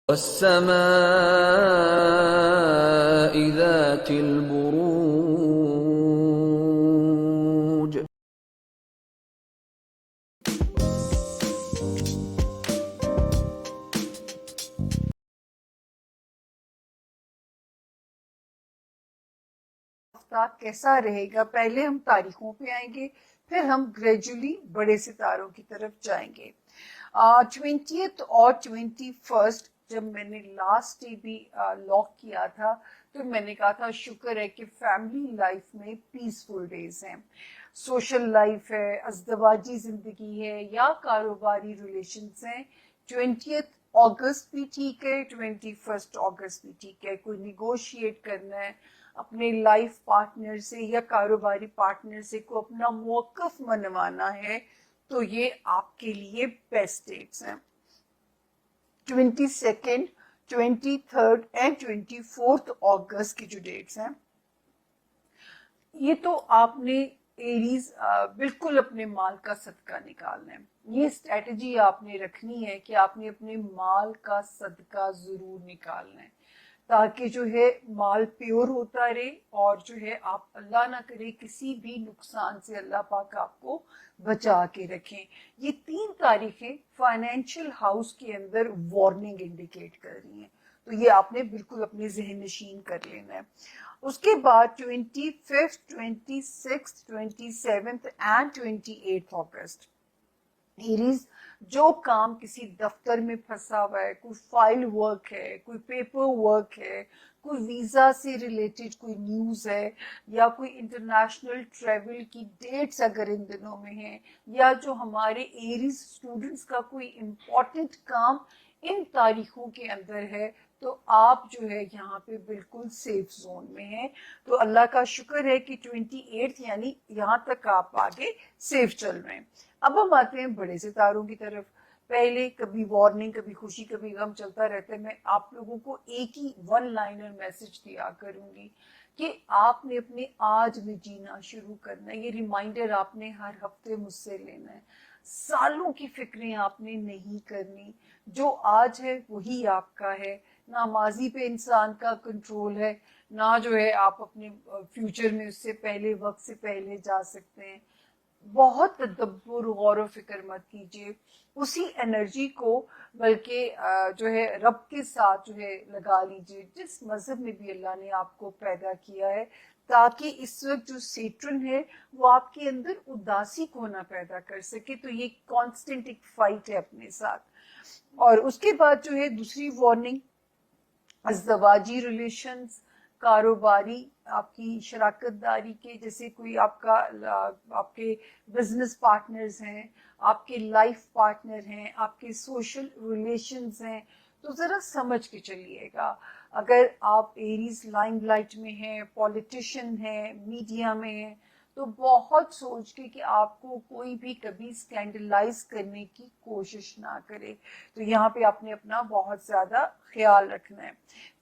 والسماء ذات البروج. کیسا رہے گا، پہلے ہم تاریخوں پہ آئیں گے، پھر ہم گریجولی بڑے ستاروں کی طرف جائیں گے. 20th اور 21st جب میں نے لاسٹ ڈے بھی لاک کیا تھا تو میں نے کہا تھا شکر ہے کہ فیملی لائف میں پیسفل ڈیز ہیں، سوشل لائف ہے، ازدواجی زندگی ہے یا کاروباری ریلیشنز ہیں. 20th اگست بھی ٹھیک ہے، 21st اگست بھی ٹھیک ہے. کوئی نیگوشیٹ کرنا ہے اپنے لائف پارٹنر سے یا کاروباری پارٹنر سے، کو اپنا موقف منوانا ہے تو یہ آپ کے لیے بیسٹ ڈیٹس ہیں. 22nd 23rd اینڈ 24th اگست کی جو ڈیٹس ہیں یہ تو آپ نے ایریز بالکل اپنے مال کا صدقہ نکالنا ہے. یہ اسٹریٹجی آپ نے رکھنی ہے کہ آپ نے اپنے مال کا صدقہ ضرور نکالنا ہے تاکہ جو ہے مال پیور ہوتا رہے اور جو ہے آپ اللہ نہ کرے کسی بھی نقصان سے اللہ پاک آپ کو بچا کے رکھیں. یہ 3 تاریخیں فائنینشیل ہاؤس کے اندر وارننگ انڈیکیٹ کر رہی ہیں تو یہ آپ نے بالکل اپنے ذہن نشین کر لینا ہے. اس کے بعد 25th 26th 27th and 28th August arrays جو کام کسی دفتر میں پھنسا ہوا ہے، کوئی فائل ورک ہے، کوئی پیپر ورک ہے، کوئی ویزا سے ریلیٹڈ کوئی نیوز ہے یا کوئی انٹرنیشنل ٹریول کی ڈیٹس اگر ان دنوں میں ہیں یا جو ہمارے ایریز اسٹوڈنٹس کا کوئی امپورٹنٹ کام ان تاریخوں کے اندر ہے تو آپ جو ہے یہاں پہ بالکل سیف زون میں ہیں. تو اللہ کا شکر ہے کہ 28 یعنی یہاں تک آپ آگے سیف چل رہے ہیں. اب ہم آتے ہیں بڑے ستاروں کی طرف. پہلے کبھی وارننگ، کبھی خوشی، کبھی غم چلتا رہتا ہے. میں آپ لوگوں کو ایک ہی 1 لائنر میسج دیا کروں گی کہ آپ نے اپنے آج میں جینا شروع کرنا ہے. یہ ریمائنڈر آپ نے ہر ہفتے مجھ سے لینا ہے. سالوں کی فکریں آپ نے نہیں کرنی، جو آج ہے وہی آپ کا ہے. نہ ماضی پہ انسان کا کنٹرول ہے، نہ جو ہے آپ اپنے فیوچر میں اس سے پہلے وقت سے پہلے جا سکتے ہیں. بہت تدبر غور و فکر مت کیجیے، اسی انرجی کو بلکہ جو ہے رب کے ساتھ جو ہے لگا لیجیے جس مذہب میں بھی اللہ نے آپ کو پیدا کیا ہے، تاکہ اس وقت جو سیٹرن ہے وہ آپ کے اندر اداسی کو نہ پیدا کر سکے. تو یہ کانسٹنٹ ایک فائٹ ہے اپنے ساتھ. اور اس کے بعد جو ہے دوسری وارننگ، ازدواجی ریلیشنز، کاروباری آپ کی شراکت داری کے، جیسے کوئی آپ کا آپ کے بزنس پارٹنرز ہیں، آپ کے لائف پارٹنر ہیں، آپ کے سوشل ریلیشنز ہیں، تو ذرا سمجھ کے چلیے گا. اگر آپ ایریز لائم لائٹ میں ہیں، پولیٹیشین ہیں، میڈیا میں ہیں، تو بہت سوچ کے کہ آپ کو کوئی بھی کبھی اسکینڈلائز کرنے کی کوشش نہ کرے. تو یہاں پہ آپ نے اپنا بہت زیادہ خیال رکھنا ہے.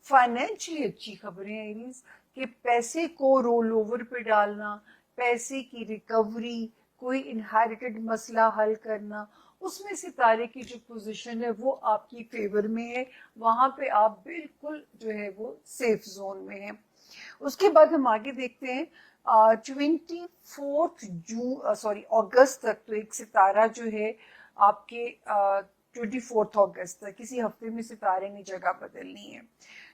فائنینشلی اچھی خبریں ایریز کہ پیسے کو رول اوور پہ ڈالنا، پیسے کی ریکوری، کوئی انہیریٹڈ مسئلہ حل کرنا، اس میں ستارے کی جو پوزیشن ہے وہ آپ کی فیور میں ہے. وہاں پہ آپ بالکل جو ہے وہ سیف زون میں ہیں. اس کے بعد ہم آگے دیکھتے ہیں 24 اگست تک تو ایک ستارہ جو ہے آپ کے 24 اگست تک، کسی ہفتے میں ستارے نے جگہ بدلنی ہے.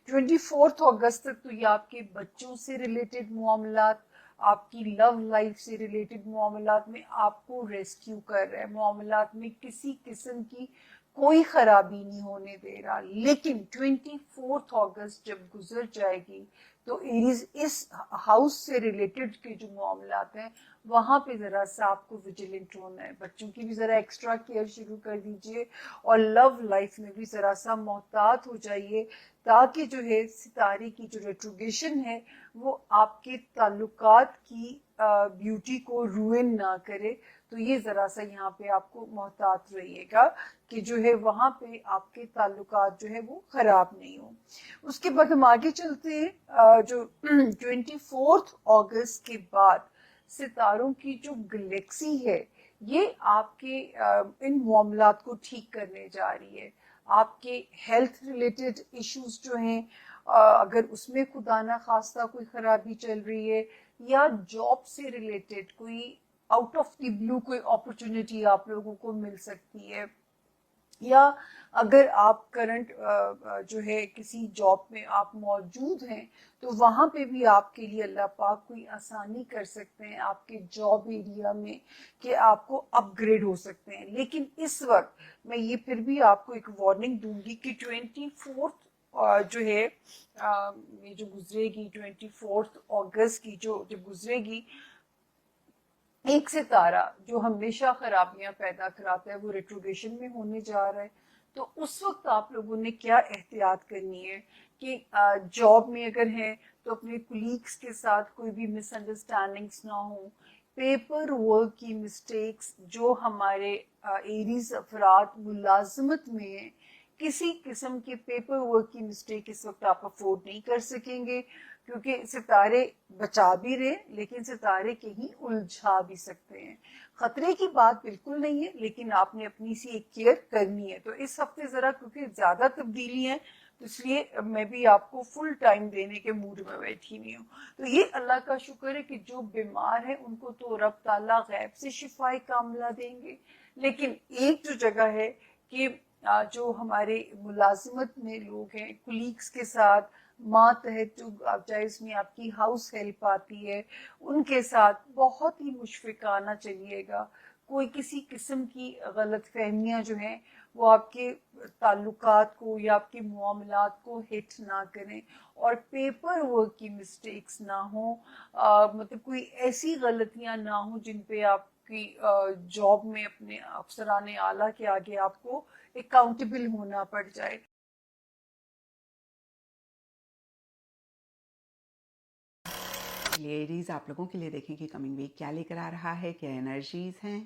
24 اگست تک تو یہ آپ کے بچوں سے ریلیٹڈ معاملات، آپ کی لو لائف سے ریلیٹڈ معاملات میں آپ کو ریسکیو کر رہا ہے. معاملات میں کسی قسم کی کوئی خرابی نہیں ہونے دے رہا. لیکن 24 اگست جب گزر جائے گی تو ایریز اس ہاؤس سے ریلیٹڈ کے جو معاملات ہیں وہاں پہ ذرا سا آپ کو ویجیلنٹ ہونا ہے. بچوں کی بھی ذرا ایکسٹرا کیئر شروع کر دیجئے اور لو لائف میں بھی ذرا سا محتاط ہو جائیے تاکہ جو ہے ستارے کی جو ریٹروگیشن ہے وہ آپ کے تعلقات کی بیوٹی کو روئن نہ کرے. تو یہ ذرا سا یہاں پہ آپ کو محتاط رہیے گا کہ جو ہے وہاں پہ آپ کے تعلقات جو ہے وہ خراب نہیں ہوں. اس کے بعد ہم آگے چلتے ہیں. جو 24 اگست کے بعد ستاروں کی جو گلیکسی ہے یہ آپ کے ان معاملات کو ٹھیک کرنے جا رہی ہے. آپ کے ہیلتھ ریلیٹڈ ایشوز جو ہیں اگر اس میں خدا نہ خواستہ کوئی خرابی چل رہی ہے، یا جاب سے ریلیٹڈ کوئی آؤٹ آف دی بلو کوئی اپرچونٹی آپ لوگوں کو مل سکتی ہے، یا اگر آپ کرنٹ جو ہے کسی جاب میں آپ موجود ہیں تو وہاں پہ بھی آپ کے لیے اللہ پاک کوئی آسانی کر سکتے ہیں آپ کے جاب ایریا میں کہ آپ کو اپ گریڈ ہو سکتے ہیں. لیکن اس وقت میں یہ پھر بھی آپ کو ایک وارننگ دوں گی کہ 24 جو ہے یہ جو گزرے گی 24 اگست کی جو گزرے گی، ایک ستارہ جو ہمیشہ خرابیاں پیدا کراتا ہے وہ ریٹروگریشن میں ہونے جا رہا ہے. تو اس وقت آپ لوگوں نے کیا احتیاط کرنی ہے کہ جاب میں اگر ہیں تو اپنے کولیگس کے ساتھ کوئی بھی مس انڈرسٹینڈنگس نہ ہوں. پیپر ورک کی مسٹیکس جو ہمارے ایریز افراد ملازمت میں ہیں، کسی قسم کے پیپر ورک کی مسٹیک اس وقت آپ افورڈ نہیں کر سکیں گے، کیونکہ ستارے بچا بھی رہے لیکن ستارے کہیں الجھا بھی سکتے ہیں. خطرے کی بات بالکل نہیں ہے، لیکن آپ نے اپنی سی ایک کیئر کرنی ہے. تو اس ہفتے ذرا کیونکہ زیادہ تبدیلی ہیں تو اس لیے میں بھی آپ کو فل ٹائم دینے کے موڈ میں بیٹھی ہوئی ہوں. تو یہ اللہ کا شکر ہے کہ جو بیمار ہیں ان کو تو رب تعالیٰ غیب سے شفائے کاملہ دیں گے. لیکن ایک جو جگہ ہے کہ جو ہمارے ملازمت میں لوگ ہیں کولیگس کے ساتھ ماتحت، جو چاہے اس میں آپ کی ہاؤس ہیلپ آتی ہے، ان کے ساتھ بہت ہی مشفقانہ چلیے گا. کوئی کسی قسم کی غلط فہمیاں جو ہیں وہ آپ کے تعلقات کو یا آپ کے معاملات کو ہٹ نہ کریں، اور پیپر ورک کی مسٹیکس نہ ہوں، مطلب کوئی ایسی غلطیاں نہ ہوں جن پہ آپ کی جاب میں اپنے افسران اعلیٰ کے آگے آپ کو اکاؤنٹیبل ہونا پڑ جائے. ایریز آپ لوگوں کے لیے دیکھیں کہ کمنگ ویک کیا لے کر آ رہا ہے، کیا انرجیز ہیں.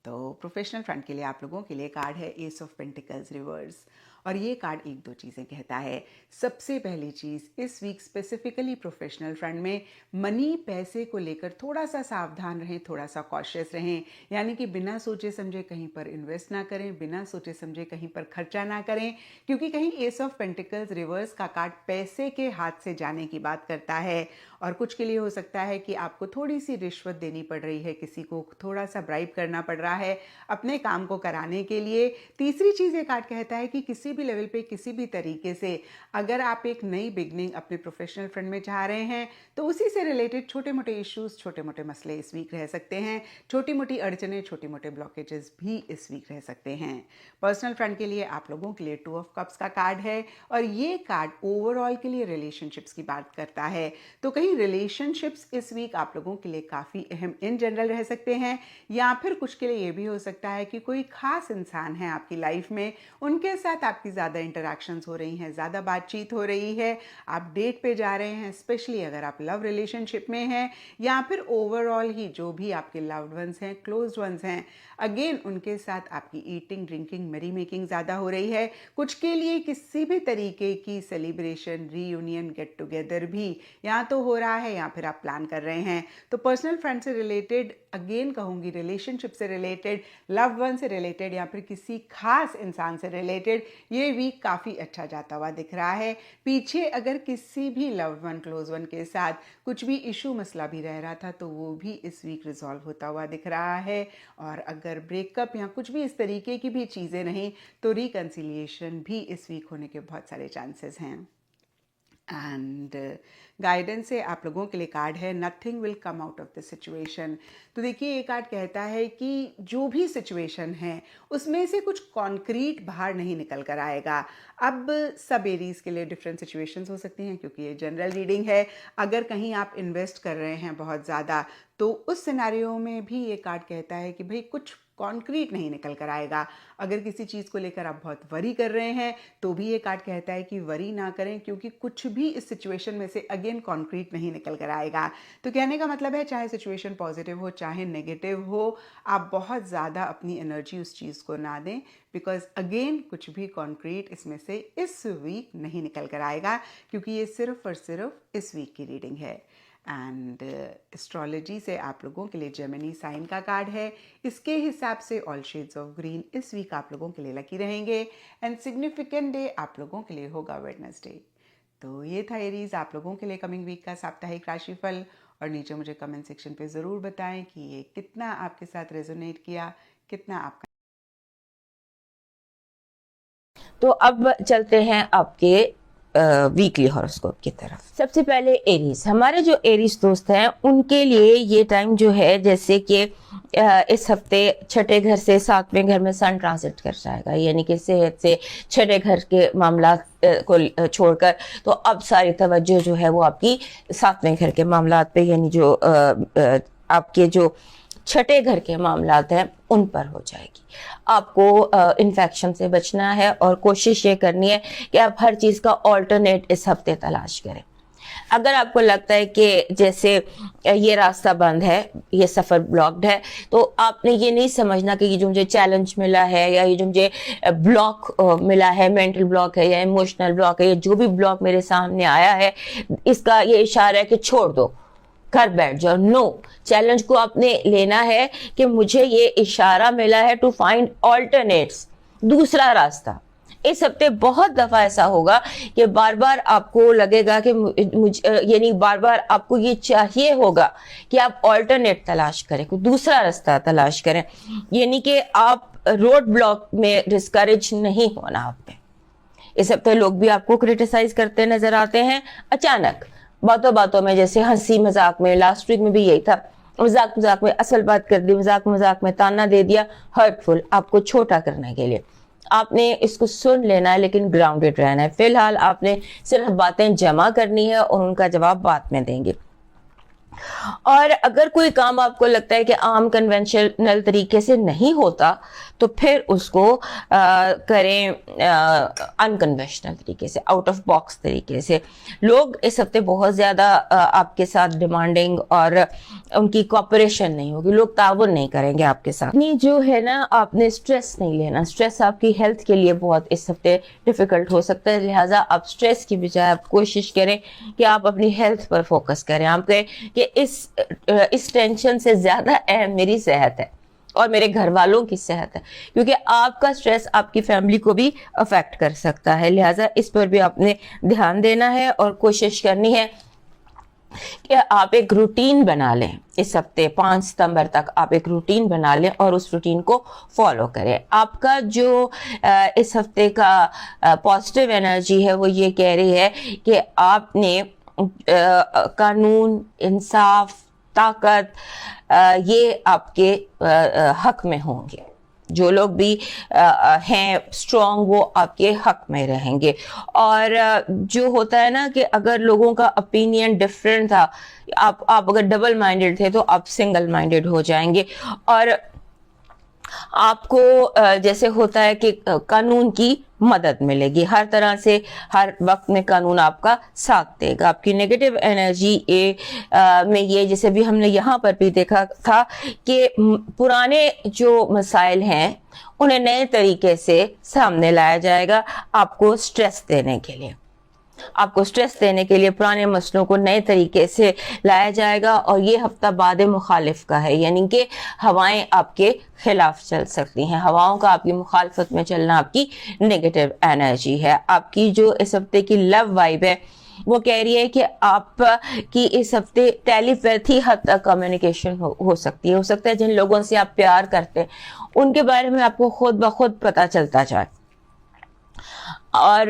تو پروفیشنل فرنٹ کے لیے آپ لوگوں کے لیے کارڈ ہے ایس آف پینٹیکلز ریورس، اور یہ کارڈ ایک دو چیزیں کہتا ہے. سب سے پہلی چیز، اس ویک اسپیسیفکلی پروفیشنل فرنٹ میں منی پیسے کو لے کر تھوڑا سا ساودھان رہیں، تھوڑا سا کاشیس رہیں. یعنی کہ بنا سوچے سمجھے کہیں پر انویسٹ نہ کریں، بنا سوچے سمجھے کہیں پر خرچہ نہ کریں، کیونکہ کہیں ایس آف پینٹیکلز ریورس کا کارڈ پیسے کے ہاتھ سے جانے کی بات کرتا ہے. اور کچھ کے لیے ہو سکتا ہے کہ آپ کو تھوڑی سی رشوت دینی پڑ رہی ہے، کسی کو تھوڑا سا برائب کرنا پڑ رہا ہے اپنے کام کو کرانے کے لیے. تیسری چیز یہ کارڈ کہتا ہے کہ کسی بھی لیول پہ کسی بھی طریقے سے اگر آپ ایک نئی بگننگ اپنے پروفیشنل فرنٹ میں چاہ رہے ہیں تو اسی سے ریلیٹڈ چھوٹے موٹے ایشوز، چھوٹے موٹے مسئلے اس ویک رہ سکتے ہیں. چھوٹی موٹی اڑچنیں، چھوٹے موٹے بلاکیجز بھی اس ویک رہ سکتے ہیں. پرسنل فرنٹ کے لیے آپ لوگوں کے لیے 2 آف کپس کا کارڈ ہے، اور یہ کارڈ اوور آل کے لیے ریلیشن شپس کی بات کرتا ہے. تو کہیں ریلیشن شپس اس ویک آپ لوگوں کے لیے کافی اہم ان جنرل رہ سکتے ہیں، یا پھر کچھ کے لیے یہ بھی ہو سکتا ہے کہ کوئی خاص انسان ہے آپ کی لائف میں، ان کے ساتھ آپ کی زیادہ انٹریکشنز ہو رہی ہیں، زیادہ بات چیت ہو رہی ہے، آپ ڈیٹ پہ جا رہے ہیں، اسپیشلی اگر آپ لو ریلیشن شپ میں ہیں، یا پھر اوور آل ہی جو بھی آپ کے لوڈ ونز ہیں، کلوزڈ ونز ہیں، اگین ان کے ساتھ آپ کی ایٹنگ، ڈرنکنگ، میری میکنگ زیادہ ہو رہی ہے. کچھ کے لیے کسی بھی طریقے کی سیلیبریشن، ری یونین، گیٹ ٹوگیدر بھی یا تو ہو رہا ہے یا پھر آپ پلان کر رہے ہیں. تو پرسنل فرینڈ سے ریلیٹڈ، اگین کہوں گی ریلیشن شپ سے ریلیٹڈ، لو ون سے ریلیٹڈ، یا پھر کسی خاص انسان سے ریلیٹڈ یہ ویک کافی اچھا جاتا ہوا دکھ رہا ہے. پیچھے اگر کسی بھی لو ون، کلوز ون کے ساتھ کچھ بھی ایشو مسئلہ بھی رہ رہا تھا تو وہ بھی اس ویک ریزالو ہوتا ہوا دکھ رہا ہے. اور اگر بریک اپ یا کچھ بھی اس طریقے کی بھی چیزیں رہیں تو ریکنسیلیشن بھی اس ویک ہونے کے بہت سارے چانسز ہیں. اینڈ گائیڈنس سے آپ لوگوں کے لیے کارڈ ہے nothing will come out of the situation. تو دیکھیے یہ کارڈ کہتا ہے کہ جو بھی سچویشن ہے اس میں سے کچھ کانکریٹ باہر نہیں نکل کر آئے گا. اب سب ایریز کے لیے ڈفرینٹ سچویشنز ہو سکتی ہیں کیونکہ یہ جنرل ریڈنگ ہے. اگر کہیں آپ انویسٹ کر رہے ہیں بہت زیادہ تو اس سیناریو میں بھی یہ کارڈ کہتا ہے کہ بھئی کچھ کانکریٹ نہیں نکل کر آئے گا. اگر کسی چیز کو لے کر آپ بہت وری کر رہے ہیں تو بھی یہ کارڈ کہتا ہے کہ وری نہ کریں، کیونکہ کچھ بھی اس سچویشن میں سے اگین کانکریٹ نہیں نکل کر آئے گا. تو کہنے کا مطلب ہے چاہے سچویشن پازیٹیو ہو چاہے نیگیٹو ہو، آپ بہت زیادہ اپنی انرجی اس چیز کو نہ دیں، بیکاز اگین کچھ بھی کانکریٹ اس میں سے اس ویک نہیں نکل کر آئے گا، کیونکہ یہ صرف اور صرف اس ویک کی ریڈنگ ہے. اینڈ اسٹرالوجی سے آپ لوگوں کے لیے جیمنی سائن کا کارڈ ہے. اس کے حساب سے آل شیڈز آف گرین اس ویک آپ لوگوں کے لیے لکی رہیں گے. اینڈ سگنیفیکنٹ ڈے آپ لوگوں کے لیے ہوگا ویڈنسڈے. تو یہ تھا ایریز آپ لوگوں کے لیے کمنگ ویک کا ساپتاہک راشی فل. اور نیچے مجھے کمنٹ سیکشن پہ ضرور بتائیں کہ یہ کتنا آپ کے ساتھ ریزونیٹ کیا, کتنا آپ کا. تو اب چلتے ہیں آپ کے ویکلی ہاروسکوپ کی طرف. سب سے پہلے ایریز, ہمارے جو ایریز دوست ہیں ان کے لیے یہ ٹائم جو ہے, جیسے کہ اس ہفتے چھٹے گھر سے ساتویں گھر میں سن ٹرانزٹ کر جائے گا, یعنی کہ صحت سے چھٹے گھر کے معاملات کو چھوڑ کر تو اب ساری توجہ جو ہے وہ آپ کی ساتویں گھر کے معاملات پہ, یعنی جو آپ کے جو چھٹے گھر کے معاملات ہیں ان پر ہو جائے گی. آپ کو انفیکشن سے بچنا ہے اور کوشش یہ کرنی ہے کہ آپ ہر چیز کا آلٹرنیٹ اس ہفتے تلاش کریں. اگر آپ کو لگتا ہے کہ جیسے یہ راستہ بند ہے, یہ سفر بلاکڈ ہے, تو آپ نے یہ نہیں سمجھنا کہ یہ جو مجھے چیلنج ملا ہے یا یہ جو مجھے بلاک ملا ہے, مینٹل بلاک ہے یا ایموشنل بلاک ہے, یا جو بھی بلاک میرے سامنے آیا ہے, اس کا یہ اشارہ ہے کہ چھوڑ دو, گھر بیٹھ جاؤ. نو, چیلنج کو آپ نے لینا ہے کہ مجھے یہ اشارہ ملا ہے ٹو فائنڈ آلٹرنیٹس, دوسرا راستہ. اس ہفتے بہت دفعہ ایسا ہوگا کہ بار بار آپ کو لگے گا کہ یعنی بار بار آپ کو یہ چاہیے ہوگا کہ آپ آلٹرنیٹ تلاش کریں, کوئی دوسرا راستہ تلاش کریں, یعنی کہ آپ روڈ بلاک میں ڈسکریج نہیں ہونا آپ پہ. اس ہفتے لوگ بھی آپ کو کرٹیسائز کرتے نظر آتے ہیں اچانک, باتوں باتوں میں, جیسے ہنسی مذاق میں. لاسٹ ویک میں بھی یہی تھا, مذاق مذاق میں اصل بات کر دی, مذاق مذاق میں تانا دے دیا, ہرٹفل, آپ کو چھوٹا کرنے کے لیے. آپ نے اس کو سن لینا ہے لیکن گراؤنڈڈ رہنا ہے. فی الحال آپ نے صرف باتیں جمع کرنی ہے اور ان کا جواب بعد میں دیں گے. اور اگر کوئی کام آپ کو لگتا ہے کہ عام کنونشنل طریقے سے نہیں ہوتا تو پھر اس کو کریں انکنونشنل طریقے سے, آؤٹ آف باکس طریقے سے. لوگ اس ہفتے بہت زیادہ آپ کے ساتھ ڈیمانڈنگ اور ان کی کوپریشن نہیں ہوگی, لوگ تعاون نہیں کریں گے آپ کے ساتھ. نہیں جو ہے نا, آپ نے اسٹریس نہیں لینا. اسٹریس آپ کی ہیلتھ کے لیے بہت اس ہفتے ڈیفیکلٹ ہو سکتا ہے, لہٰذا آپ اسٹریس کی بجائے آپ کوشش کریں کہ آپ اپنی ہیلتھ پر فوکس کریں. آپ کہیں کہ اس ٹینشن سے زیادہ اہم میری صحت ہے اور میرے گھر والوں کی صحت ہے, کیونکہ آپ کا سٹریس آپ کی فیملی کو بھی افیکٹ کر سکتا ہے. لہٰذا اس پر بھی آپ نے دھیان دینا ہے اور کوشش کرنی ہے کہ آپ ایک روٹین بنا لیں. اس ہفتے 5 ستمبر تک آپ ایک روٹین بنا لیں اور اس روٹین کو فالو کریں. آپ کا جو اس ہفتے کا پازیٹیو انرجی ہے وہ یہ کہہ رہی ہے کہ آپ نے قانون, انصاف, طاقت یہ آپ کے حق میں ہوں گے. جو لوگ بھی ہیں اسٹرانگ وہ آپ کے حق میں رہیں گے. اور جو ہوتا ہے نا کہ اگر لوگوں کا اپینین ڈفرینٹ تھا, آپ اگر ڈبل مائنڈیڈ تھے تو آپ سنگل مائنڈیڈ ہو جائیں گے. اور آپ کو جیسے ہوتا ہے کہ قانون کی مدد ملے گی ہر طرح سے, ہر وقت میں قانون آپ کا ساتھ دے گا. آپ کی نیگیٹو انرجی میں یہ, جیسے بھی ہم نے یہاں پر بھی دیکھا تھا کہ پرانے جو مسائل ہیں انہیں نئے طریقے سے سامنے لایا جائے گا آپ کو سٹریس دینے کے لیے. آپ کو سٹریس دینے کے لیے پرانے مسئلوں کو نئے طریقے سے لایا جائے گا. اور یہ ہفتہ باد مخالف کا ہے, یعنی کہ ہوائیں آپ کے خلاف چل سکتی ہیں. ہواؤں کا آپ کی مخالفت میں چلنا آپ کی نیگیٹو انرجی ہے. آپ کی جو اس ہفتے کی لو وائب ہے وہ کہہ رہی ہے کہ آپ کی اس ہفتے ٹیلی پیتھی حد تک کمیونیکیشن ہو سکتی ہے. ہو سکتا ہے جن لوگوں سے آپ پیار کرتے ہیں ان کے بارے میں آپ کو خود بخود پتہ چلتا جائے. اور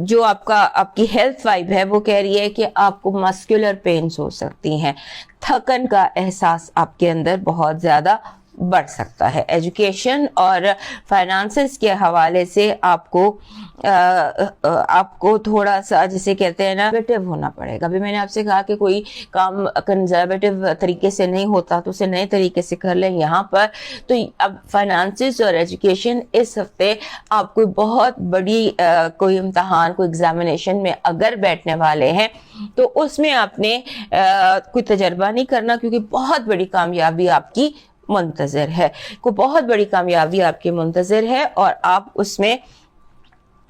جو آپ کی ہیلتھ وائب ہے وہ کہہ رہی ہے کہ آپ کو مسکولر پینز ہو سکتی ہیں, تھکن کا احساس آپ کے اندر بہت زیادہ بڑھ سکتا ہے. ایجوکیشن اور فائنانسز کے حوالے سے آپ کو تھوڑا سا جسے کہتے ہیں نا کنزرویٹو ہونا پڑے گا. ابھی میں نے آپ سے کہا کہ کوئی کام کنزرویٹو طریقے سے نہیں ہوتا تو اسے نئے طریقے سے کر لیں. یہاں پر تو اب فائنانسز اور ایجوکیشن اس ہفتے آپ کوئی بہت بڑی کوئی امتحان, کوئی ایگزامینیشن میں اگر بیٹھنے والے ہیں تو اس میں آپ نے کوئی تجربہ نہیں کرنا, کیونکہ بہت بڑی کامیابی آپ کی منتظر ہے. کوئی بہت بڑی کامیابی آپ کی منتظر ہے اور آپ اس میں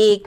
1